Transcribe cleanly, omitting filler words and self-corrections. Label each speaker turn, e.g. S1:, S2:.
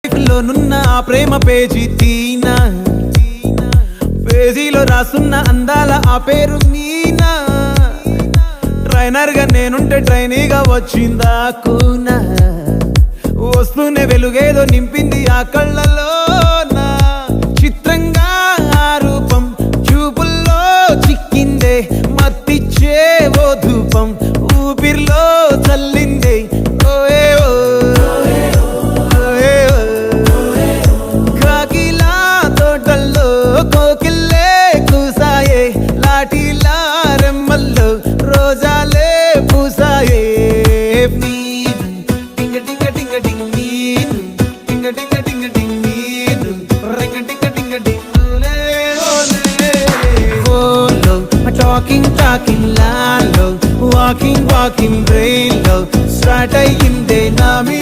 S1: లోనున్న ఆ ప్రేమ పేజీ తీనా, పేజీలో రాసున్న అందాల ఆ పేరు మీనా. ట్రైనర్ గా నేనుంటే ట్రైనీగా వచ్చిందా కూనా, వస్తూనే వెలుగేదో నింపింది ఆ కళ్ళలోనా. చిత్రంగా ఆ రూపం చూపుల్లో చిక్కిందే, మత్తిచ్చే ఓ ధూపం ఊపిరిలో చల్లిందే. కాకిలా తోటల్లో కోకిల్లే కూసాయే, లాఠీలా రెమ్మల్లో రోజాలే పూసాయే. టింగ టింగ టింగ టింగ్ నీరు, టింగ టింగ టింగ టింగ్ నీరు, రింగ టింగ టింగ టింగులే ఓలే. ఓలో టాకింగ్ టాకింగ్ లాలో, వాకింగ్ వాకింగ్ బ్రెయిన్ లో స్టార్ట్ అయ్యిందే నా మీ